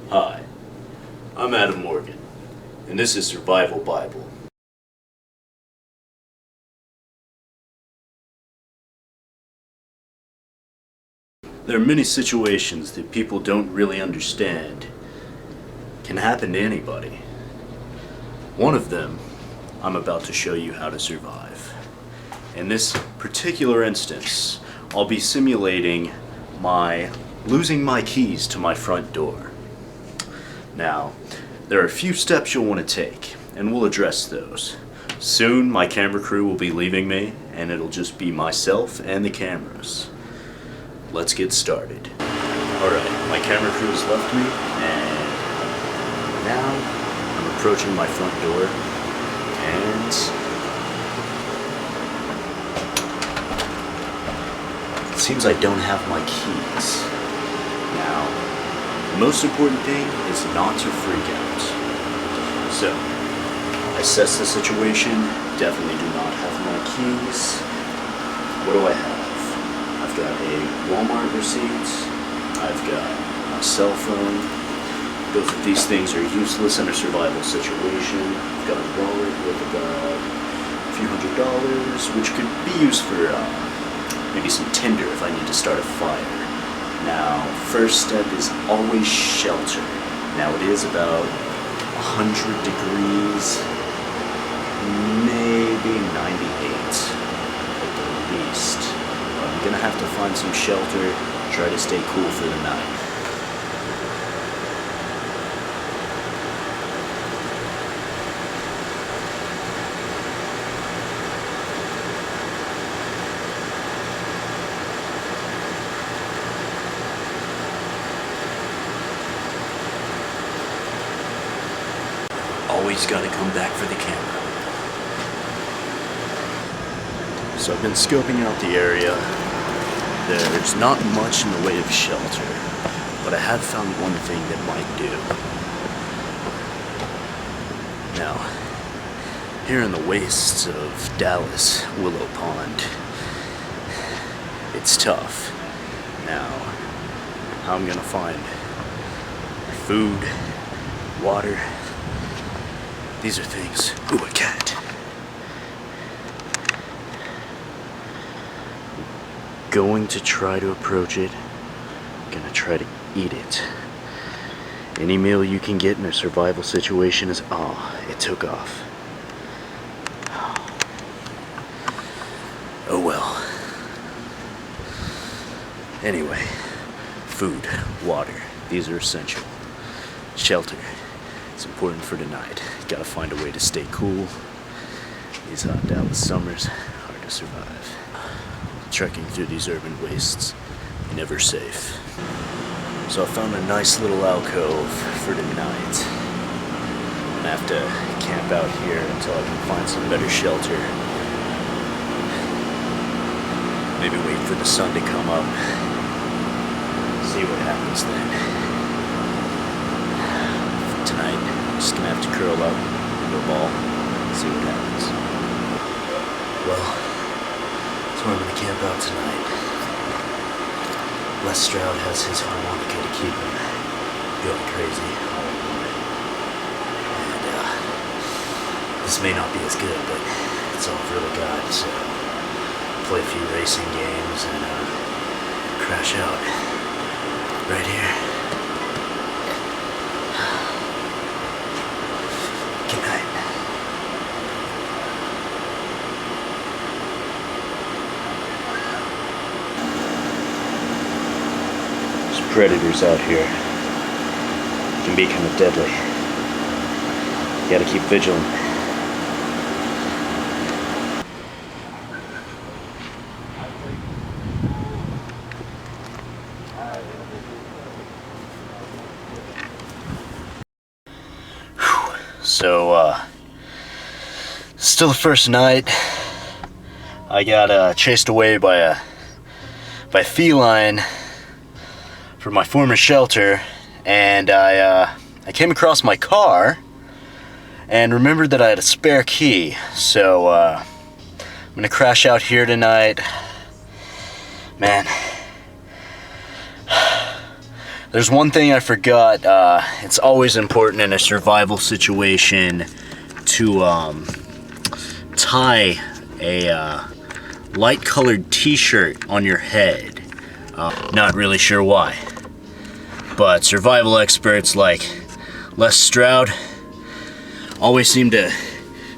Hi, I'm Aadam Morgan, and this is Survival Bible. There are many situations that people don't really understand can happen to anybody. One of them, I'm about to show you how to survive. In this particular instance, I'll be simulating losing my keys to my front door. Now, there are a few steps you'll want to take, and we'll address those. Soon, my camera crew will be leaving me, and it'll just be myself and the cameras. Let's get started. Alright, my camera crew has left me, and now I'm approaching my front door, and it seems I don't have my keys. Now, the most important thing is not to freak out. So, I assess the situation, definitely do not have my keys. What do I have? I've got a Walmart receipt, I've got my cell phone. Both of these things are useless in a survival situation. I've got a wallet with about a few $100s, which could be used for maybe some tinder if I need to start a fire. Now, first step is always shelter. Now it is about 100 degrees, maybe 98 at the least. I'm gonna have to find some shelter, try to stay cool for the night. Always gotta come back for the camera. So I've been scoping out the area. There's not much in the way of shelter, but I have found one thing that might do. Now, here in the wastes of Dallas, Willow Pond, it's tough. Now, how I'm gonna find food, water, these are things. Ooh, a cat. Going to try to approach it. Gonna try to eat it. Any meal you can get in a survival situation is... it took off. Oh well. Anyway, food, water, these are essential. Shelter. It's important for tonight. Gotta find a way to stay cool. These hot Dallas summers, hard to survive. Trekking through these urban wastes, never safe. So I found a nice little alcove for tonight. I'm gonna have to camp out here until I can find some better shelter. Maybe wait for the sun to come up. See what happens then. Tonight, I'm just gonna have to curl up into a ball, see what happens. Well, that's where I'm gonna camp out tonight. Les Stroud has his harmonica to keep him going crazy all alone. And this may not be as good, but it's all I've really got, so play a few racing games and crash out right here. Good night. There's predators out here. It can be kind of deadly. You gotta keep vigilant. So, still the first night. I got chased away by a feline from my former shelter, and I came across my car and remembered that I had a spare key. So I'm gonna crash out here tonight. Man, There's one thing I forgot. It's always important in a survival situation to tie a light colored t-shirt on your head. Not really sure why, but survival experts like Les Stroud always seem to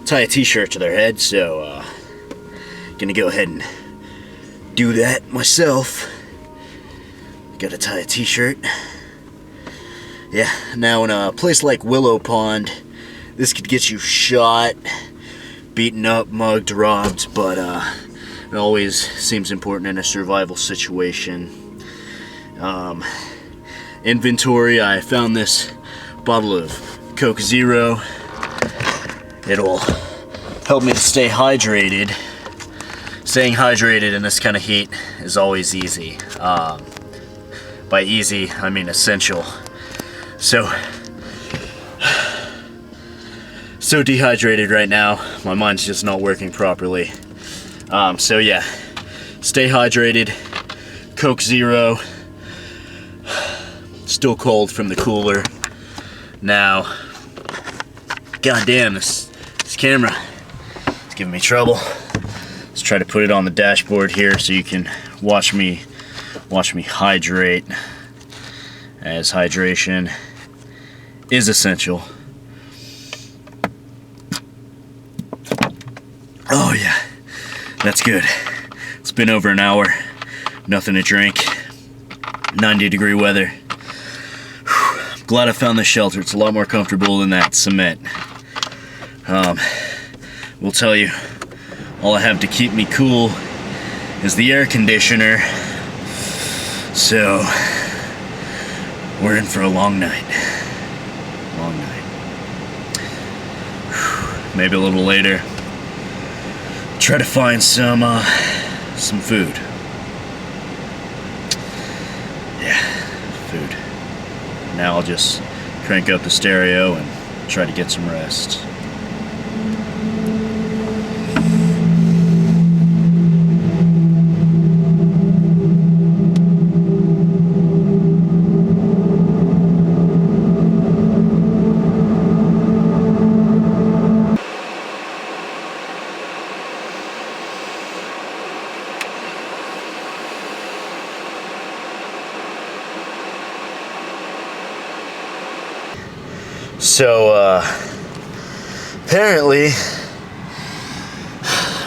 tie a t-shirt to their head, so gonna go ahead and do that myself. Gotta tie a t-shirt. Yeah, now in a place like Willow Pond, this could get you shot, beaten up, mugged, robbed, but it always seems important in a survival situation. Inventory, I found this bottle of Coke Zero. It'll help me to stay hydrated. Staying hydrated in this kind of heat is always easy. By easy, I mean essential. So dehydrated right now. My mind's just not working properly. So yeah, stay hydrated. Coke Zero. Still cold from the cooler. Now, goddamn, this camera is giving me trouble. Let's try to put it on the dashboard here so you can watch me hydrate, as hydration is essential. Oh yeah, that's good. It's been over an hour, nothing to drink, 90-degree weather. I'm glad I found this shelter. It's a lot more comfortable than that cement. We'll tell you, all I have to keep me cool is the air conditioner. So, we're in for a long night. Long night. Maybe a little later, try to find some food. Yeah, food. Now I'll just crank up the stereo and try to get some rest. So, apparently,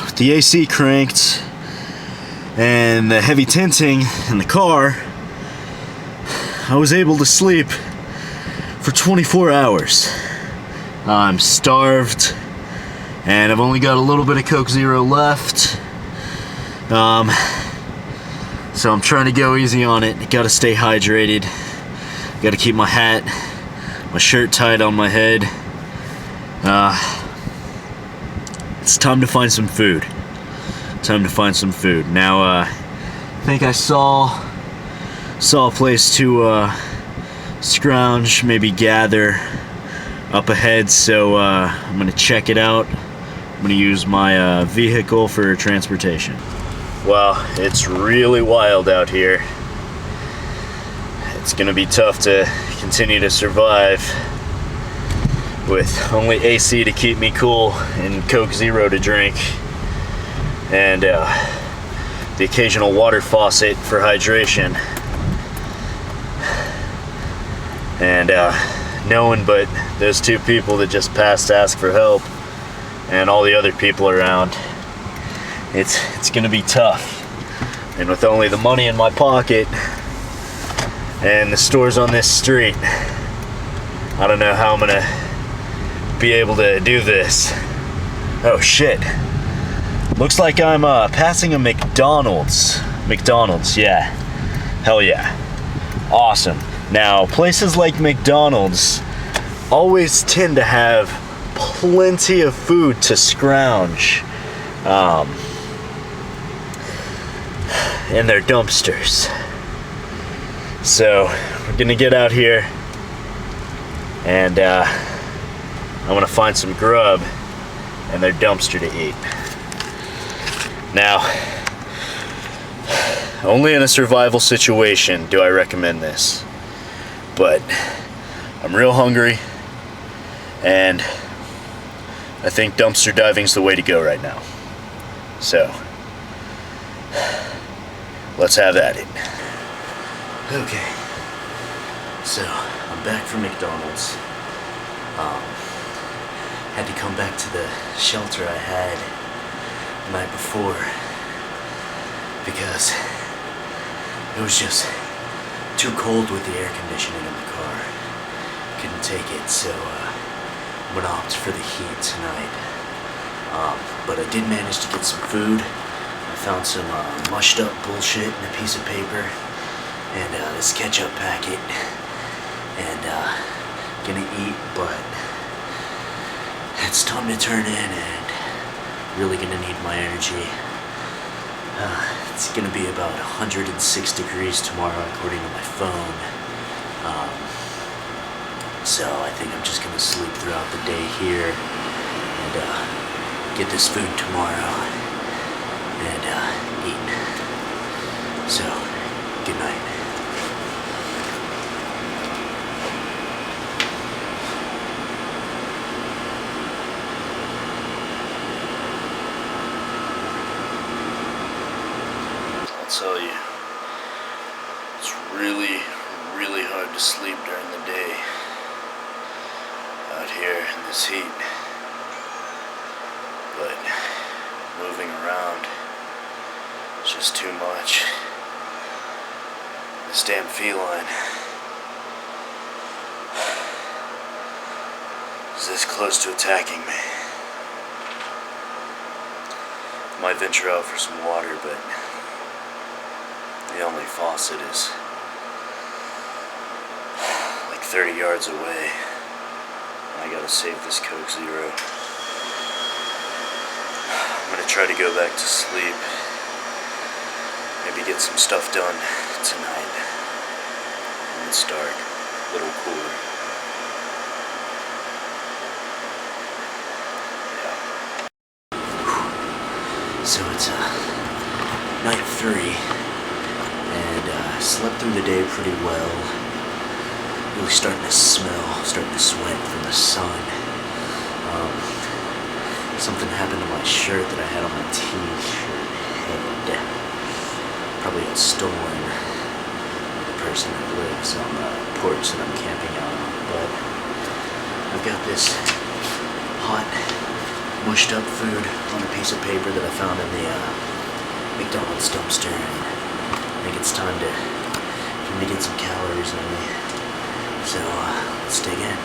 with the AC cranked and the heavy tinting in the car, I was able to sleep for 24 hours. I'm starved, and I've only got a little bit of Coke Zero left. So I'm trying to go easy on it. Gotta stay hydrated. Gotta keep my hat, my shirt tied on my head. It's time to find some food. Time to find some food. Now, I think I saw a place to scrounge, maybe gather up ahead, so I'm gonna check it out. I'm gonna use my vehicle for transportation. Wow, it's really wild out here. It's gonna be tough to continue to survive with only AC to keep me cool and Coke Zero to drink, and the occasional water faucet for hydration. And no one but those two people that just passed to ask for help and all the other people around. It's gonna be tough. And with only the money in my pocket and the stores on this street, I don't know how I'm gonna be able to do this. Oh shit. Looks like I'm passing a McDonald's. McDonald's, yeah. Hell yeah. Awesome. Now, places like McDonald's always tend to have plenty of food to scrounge in their dumpsters. So, we're gonna get out here and I'm gonna find some grub in their dumpster to eat. Now, only in a survival situation do I recommend this. But I'm real hungry, and I think dumpster diving's the way to go right now. So, let's have at it. Okay, so I'm back from McDonald's. Had to come back to the shelter I had the night before because it was just too cold with the air conditioning in the car. Couldn't take it, so I'm gonna opt for the heat tonight. But I did manage to get some food. I found some mushed up bullshit in a piece of paper and this ketchup packet, and gonna eat, but it's time to turn in and really gonna need my energy. It's gonna be about 106 degrees tomorrow according to my phone. So I think I'm just gonna sleep throughout the day here and get this food tomorrow and eat. So, good night. Tell you, it's really hard to sleep during the day out here in this heat, but moving around is just too much. This damn feline is this close to attacking me. Might venture out for some water, but the only faucet is like 30 yards away. I gotta save this Coke Zero. I'm gonna try to go back to sleep. Maybe get some stuff done tonight when it's dark, a little cooler. Yeah. So it's night 3. Slept through the day pretty well. Really starting to sweat from the sun. Something happened to my shirt that I had on my t-shirt head. Probably got stolen by the person that lives on the porch that I'm camping out on. But I've got this hot, mushed up food on a piece of paper that I found in the McDonald's dumpster. I think it's time for me to get some calories in me. So, let's dig in.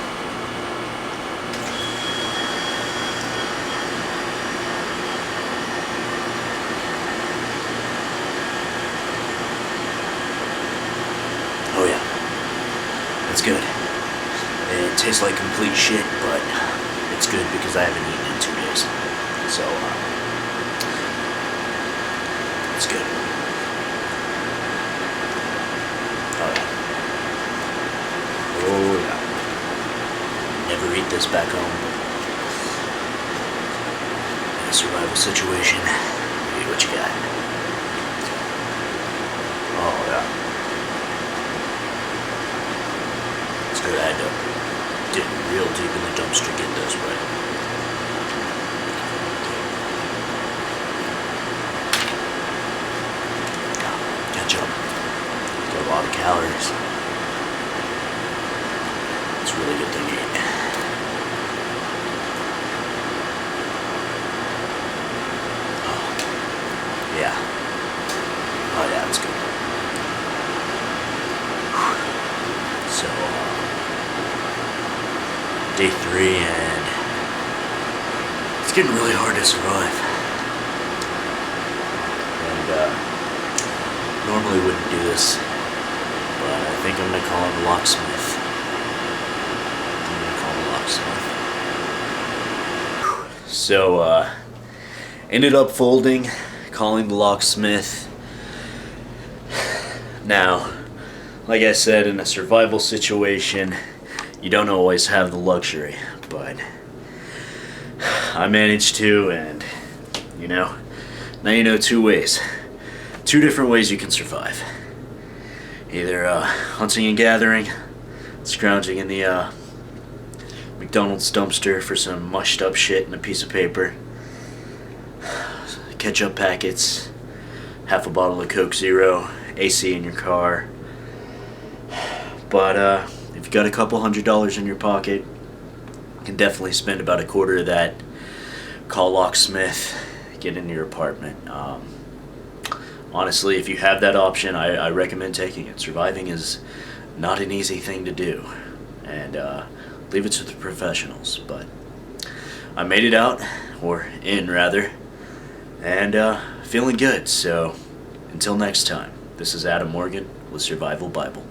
Oh yeah, that's good. It tastes like complete shit, but it's good because I haven't eaten in 2 days. So, it's good. Oh yeah. Never eat this back home. In a survival situation, eat what you got. Oh yeah. It's good. I had to dig real deep in the dumpster to get those right. Ketchup. Got a lot of calories. It's a really good thing to eat. Oh, yeah. Oh yeah, it's good. So, day 3, and it's getting really hard to survive. And normally wouldn't do this, but I think I'm gonna call him Locksmith. So, ended up folding, calling the locksmith. Now, like I said, in a survival situation, you don't always have the luxury, but I managed to, and you know, now you know 2 ways. 2 different ways you can survive. Either hunting and gathering, scrounging in the McDonald's dumpster for some mushed up shit and a piece of paper, ketchup packets, half a bottle of Coke Zero, AC in your car. But if you got a couple $100 in your pocket, you can definitely spend about a quarter of that. Call locksmith, get into your apartment. Honestly, if you have that option, I recommend taking it. Surviving is not an easy thing to do, and leave it to the professionals. But I made it out, or in rather, and feeling good. So until next time, this is Aadam Morgan with Survival Bible.